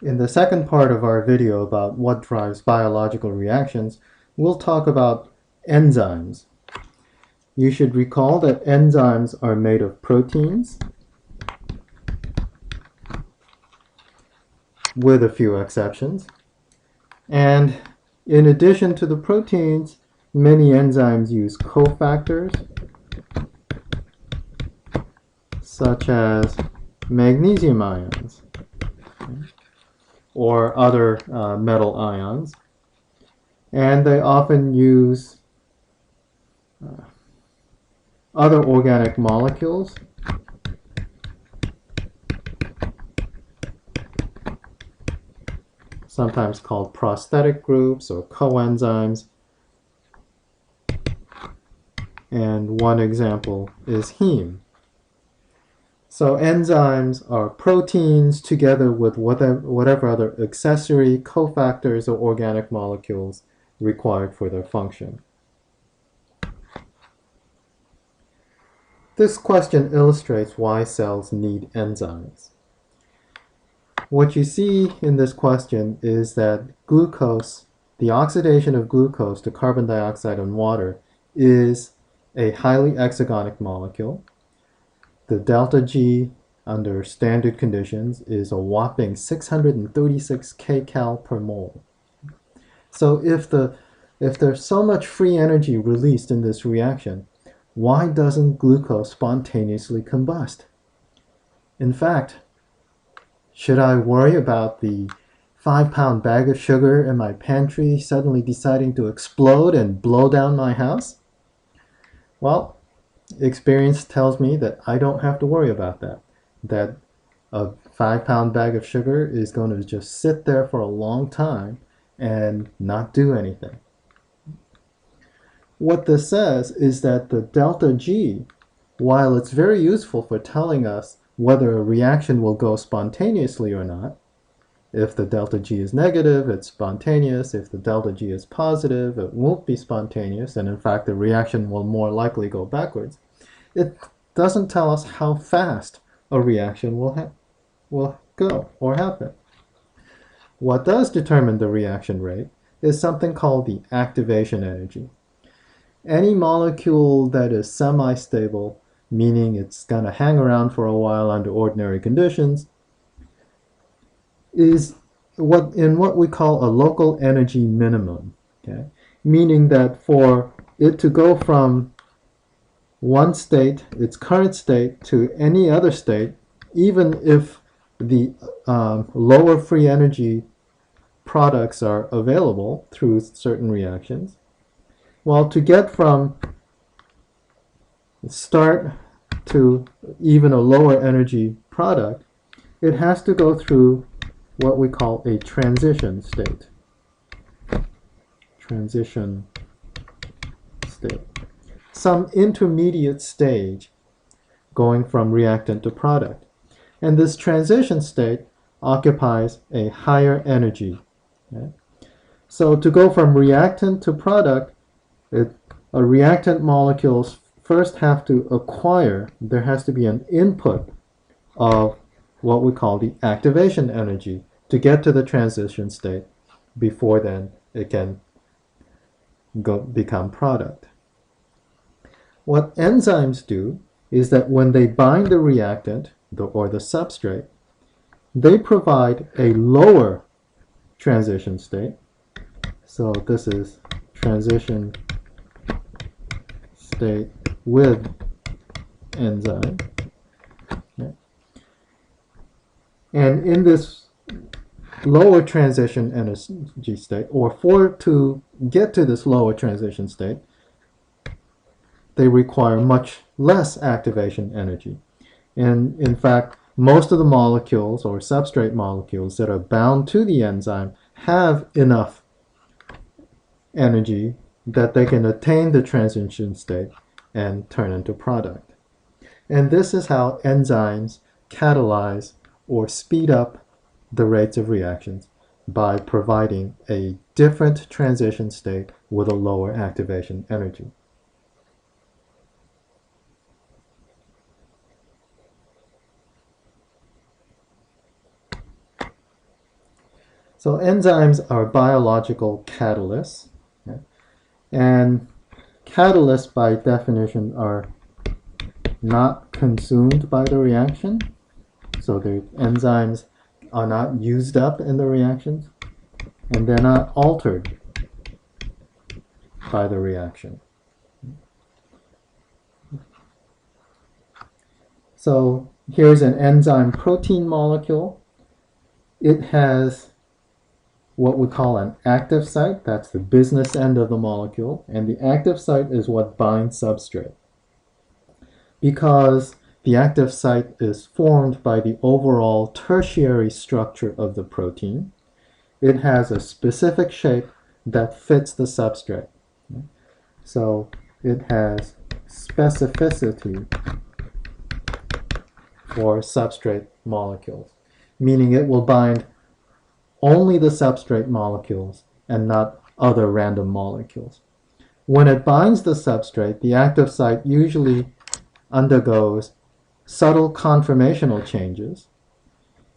In the second part of our video about what drives biological reactions, we'll talk about enzymes. You should recall that enzymes are made of proteins, with a few exceptions. And in addition to the proteins, many enzymes use cofactors, such as magnesium ions or other metal ions. And they often use other organic molecules, sometimes called prosthetic groups or coenzymes. And one example is heme. So enzymes are proteins together with whatever other accessory cofactors or organic molecules required for their function. This question illustrates why cells need enzymes. What you see in this question is that glucose, the oxidation of glucose to carbon dioxide and water, is a highly exergonic molecule. The delta G under standard conditions is a whopping 636 kcal per mole. So if there's so much free energy released in this reaction, why doesn't glucose spontaneously combust? In fact, should I worry about the 5-pound bag of sugar in my pantry suddenly deciding to explode and blow down my house? Well, experience tells me that I don't have to worry about that. That a 5-pound bag of sugar is going to just sit there for a long time and not do anything. What this says is that the delta G, while it's very useful for telling us whether a reaction will go spontaneously or not, if the delta G is negative, it's spontaneous. If the delta G is positive, it won't be spontaneous, and in fact the reaction will more likely go backwards. It doesn't tell us how fast a reaction will go or happen. What does determine the reaction rate is something called the activation energy. Any molecule that is semi-stable, meaning it's going to hang around for a while under ordinary conditions, is what we call a local energy minimum. Okay? Meaning that for it to go from one state, its current state, to any other state, even if the lower free energy products are available through certain reactions, well, to get from start to even a lower energy product, it has to go through what we call a transition state. Transition state. Some intermediate stage going from reactant to product. And this transition state occupies a higher energy. Okay? So to go from reactant to product, a reactant molecules first have to acquire, there has to be an input of what we call the activation energy to get to the transition state. Before then, it can become product. What enzymes do is that when they bind the reactant or the substrate, they provide a lower transition state. So this is transition state with enzyme. Okay. And in this lower transition energy state, or to get to this lower transition state, they require much less activation energy. And in fact, most of the molecules or substrate molecules that are bound to the enzyme have enough energy that they can attain the transition state and turn into product. And this is how enzymes catalyze or speed up the rates of reactions by providing a different transition state with a lower activation energy. So enzymes are biological catalysts, okay? And catalysts by definition are not consumed by the reaction. So the enzymes are not used up in the reactions, and they're not altered by the reaction. So here's an enzyme protein molecule. It has what we call an active site. That's the business end of the molecule. And the active site is what binds substrate. Because the active site is formed by the overall tertiary structure of the protein, it has a specific shape that fits the substrate. So it has specificity for substrate molecules, meaning it will bind only the substrate molecules and not other random molecules. When it binds the substrate, the active site usually undergoes subtle conformational changes,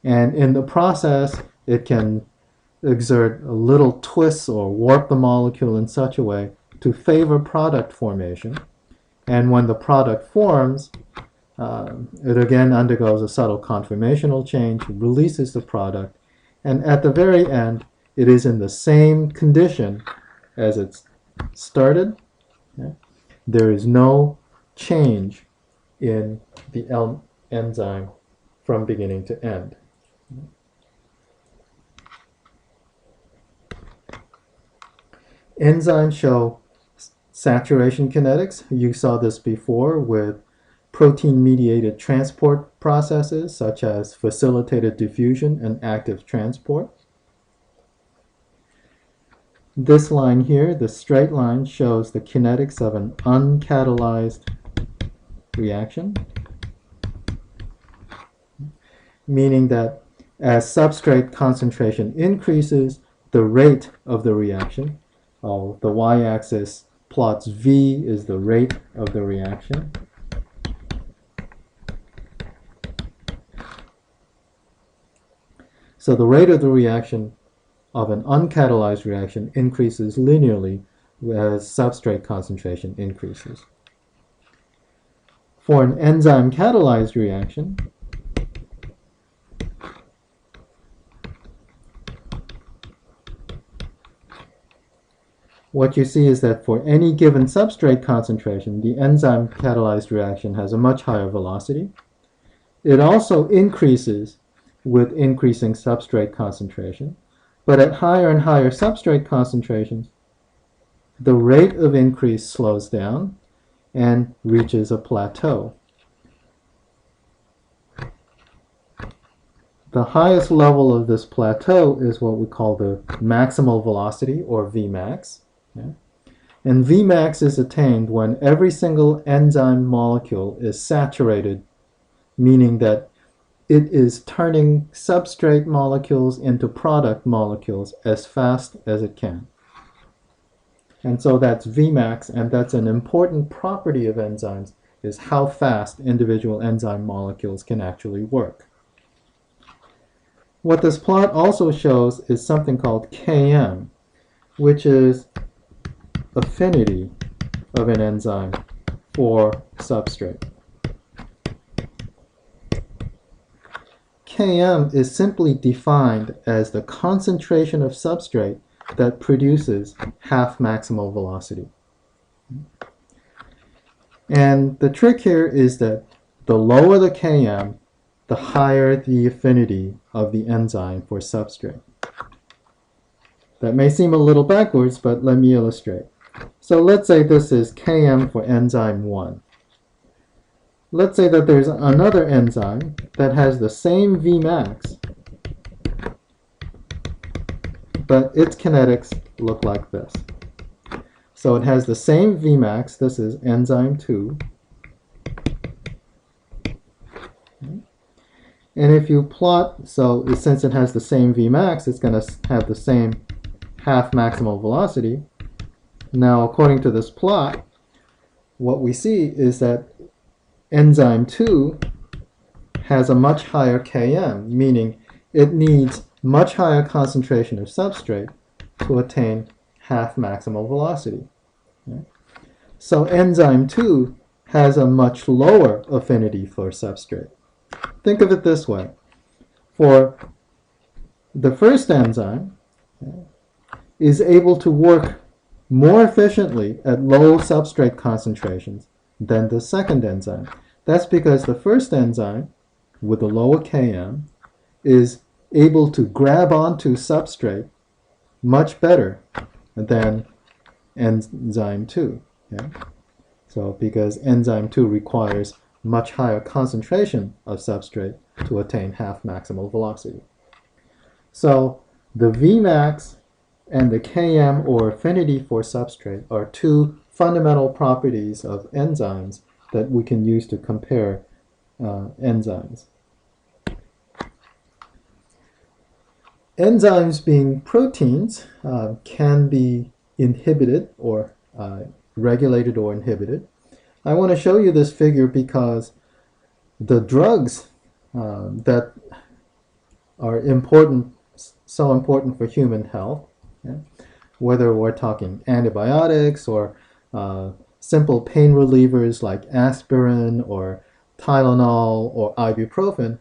and in the process it can exert a little twists or warp the molecule in such a way to favor product formation. And when the product forms, it again undergoes a subtle conformational change, releases the product, and at the very end it is in the same condition as it started. Okay? There is no change in the enzyme from beginning to end. Enzymes show saturation kinetics. You saw this before with protein-mediated transport processes such as facilitated diffusion and active transport. This line here, the straight line, shows the kinetics of an uncatalyzed reaction, meaning that as substrate concentration increases, the rate of the reaction, the y-axis plots V is the rate of the reaction. So the rate of the reaction of an uncatalyzed reaction increases linearly as substrate concentration increases. For an enzyme-catalyzed reaction, what you see is that for any given substrate concentration, the enzyme-catalyzed reaction has a much higher velocity. It also increases with increasing substrate concentration, but at higher and higher substrate concentrations, the rate of increase slows down and reaches a plateau. The highest level of this plateau is what we call the maximal velocity, or Vmax. Okay? And Vmax is attained when every single enzyme molecule is saturated, meaning that it is turning substrate molecules into product molecules as fast as it can. And so that's Vmax, and that's an important property of enzymes, is how fast individual enzyme molecules can actually work. What this plot also shows is something called Km, which is affinity of an enzyme for substrate. Km is simply defined as the concentration of substrate that produces half maximal velocity. And the trick here is that the lower the Km, the higher the affinity of the enzyme for substrate. That may seem a little backwards, but let me illustrate. So let's say this is Km for enzyme 1. Let's say that there's another enzyme that has the same Vmax, but its kinetics look like this. So it has the same Vmax. This is enzyme 2. And if you plot, so since it has the same Vmax, it's going to have the same half maximal velocity. Now, according to this plot, what we see is that enzyme 2 has a much higher Km, meaning it needs much higher concentration of substrate to attain half maximal velocity. Okay? So enzyme 2 has a much lower affinity for substrate. Think of it this way. For the first enzyme, is able to work more efficiently at low substrate concentrations than the second enzyme. That's because the first enzyme, with a lower Km, is able to grab onto substrate much better than enzyme 2. Okay? So because enzyme 2 requires much higher concentration of substrate to attain half maximal velocity. So the Vmax and the Km, or affinity for substrate, are two fundamental properties of enzymes that we can use to compare enzymes. Enzymes, being proteins, can be inhibited or regulated or inhibited. I want to show you this figure because the drugs that are important, so important for human health, okay, whether we're talking antibiotics or simple pain relievers like aspirin or Tylenol or ibuprofen,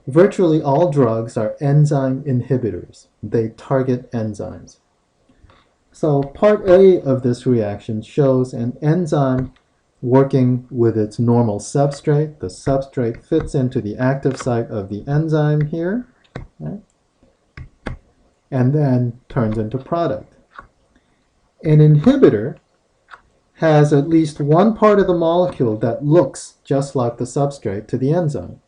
virtually all drugs are enzyme inhibitors. They target enzymes. So part A of this reaction shows an enzyme working with its normal substrate. The substrate fits into the active site of the enzyme here, okay, and then turns into product. An inhibitor has at least one part of the molecule that looks just like the substrate to the enzyme,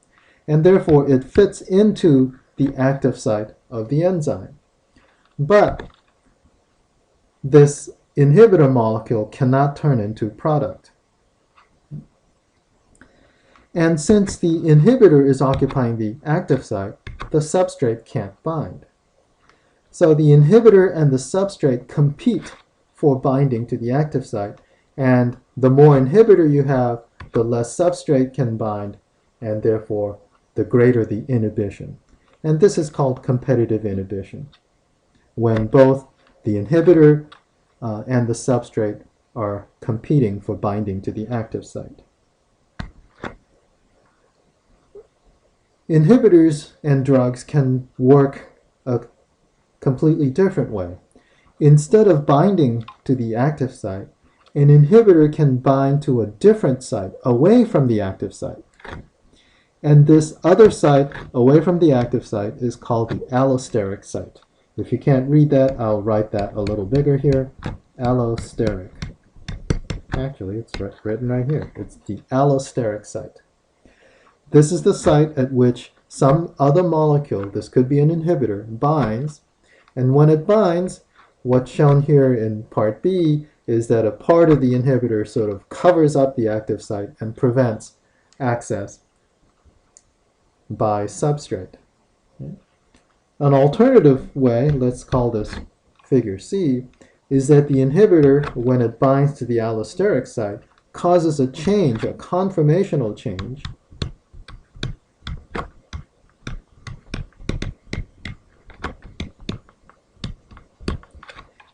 and therefore it fits into the active site of the enzyme. But this inhibitor molecule cannot turn into product. And since the inhibitor is occupying the active site, the substrate can't bind. So the inhibitor and the substrate compete for binding to the active site, and the more inhibitor you have, the less substrate can bind, and therefore the greater the inhibition. And this is called competitive inhibition, when both the inhibitor and the substrate are competing for binding to the active site. Inhibitors and drugs can work a completely different way. Instead of binding to the active site, an inhibitor can bind to a different site away from the active site. And this other site away from the active site is called the allosteric site. If you can't read that, I'll write that a little bigger here. Allosteric. Actually, it's written right here. It's the allosteric site. This is the site at which some other molecule, this could be an inhibitor, binds. And when it binds, what's shown here in part B is that a part of the inhibitor sort of covers up the active site and prevents access by substrate. Okay. An alternative way, let's call this figure C, is that the inhibitor, when it binds to the allosteric site, causes a change, a conformational change,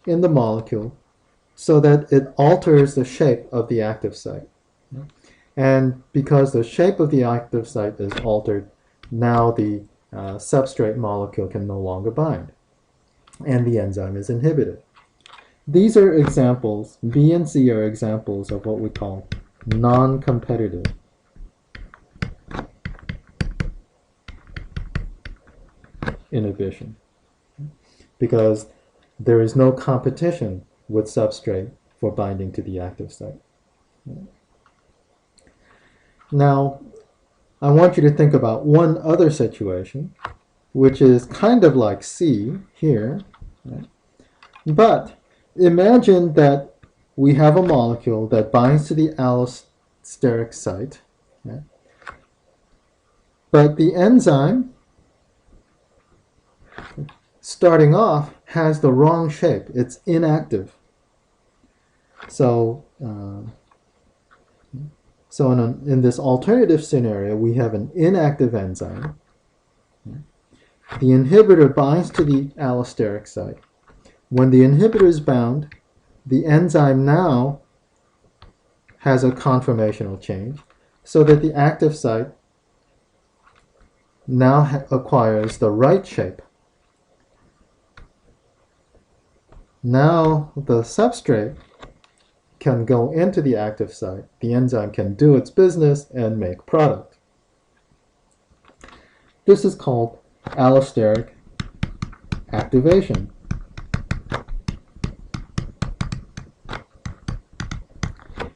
in the molecule so that it alters the shape of the active site. And because the shape of the active site is altered, now the substrate molecule can no longer bind, and the enzyme is inhibited. These are examples, B and C are examples of what we call non-competitive inhibition, because there is no competition with substrate for binding to the active site. Now, I want you to think about one other situation, which is kind of like C here, right? But imagine that we have a molecule that binds to the allosteric site, okay? But the enzyme, starting off, has the wrong shape. It's inactive. So, in this alternative scenario, we have an inactive enzyme. the inhibitor binds to the allosteric site. When the inhibitor is bound, the enzyme now has a conformational change so that the active site now acquires the right shape. Now the substrate can go into the active site. The enzyme can do its business and make product. This is called allosteric activation.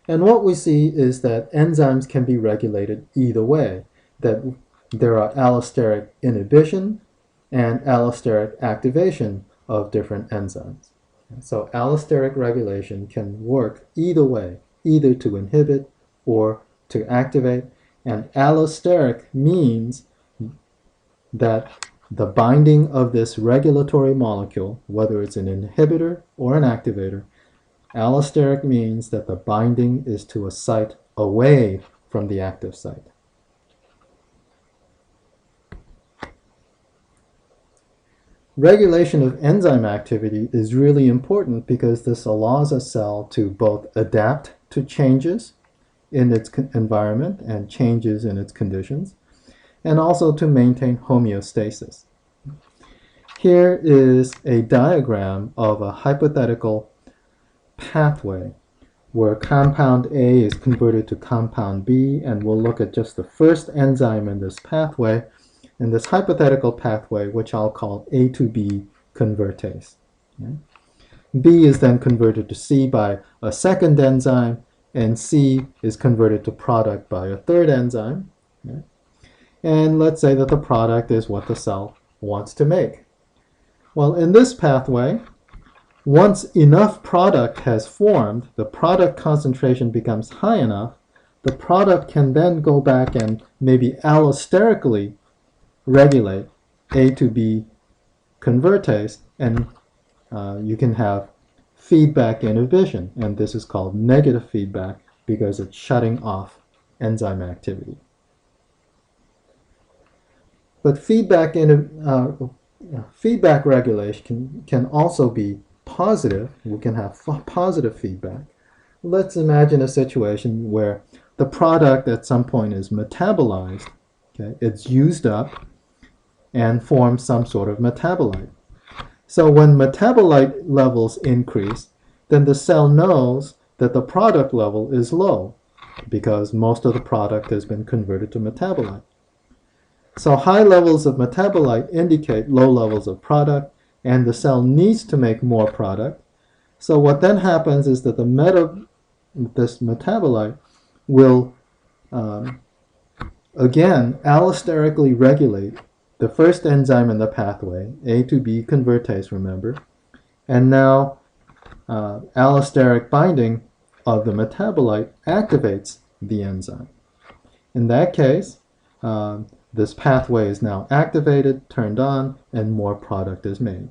And what we see is that enzymes can be regulated either way, that there are allosteric inhibition and allosteric activation of different enzymes. So allosteric regulation can work either way, either to inhibit or to activate. And allosteric means that the binding of this regulatory molecule, whether it's an inhibitor or an activator, allosteric means that the binding is to a site away from the active site. Regulation of enzyme activity is really important because this allows a cell to both adapt to changes in its environment and changes in its conditions, and also to maintain homeostasis. Here is a diagram of a hypothetical pathway where compound A is converted to compound B, and we'll look at just the first enzyme in this pathway, in this hypothetical pathway, which I'll call A to B convertase. Okay? B is then converted to C by a second enzyme, and C is converted to product by a third enzyme. Okay? And let's say that the product is what the cell wants to make. Well, in this pathway, once enough product has formed, the product concentration becomes high enough, the product can then go back and maybe allosterically regulate A to B convertase, and you can have feedback inhibition, and this is called negative feedback because it's shutting off enzyme activity. But feedback regulation can also be positive. We can have positive feedback. Let's imagine a situation where the product at some point is metabolized. Okay? It's used up and forms some sort of metabolite. So when metabolite levels increase, then the cell knows that the product level is low because most of the product has been converted to metabolite. So high levels of metabolite indicate low levels of product, and the cell needs to make more product. So what then happens is that this metabolite will again allosterically regulate the first enzyme in the pathway, A to B convertase, remember, and now allosteric binding of the metabolite activates the enzyme. In that case, this pathway is now activated, turned on, and more product is made.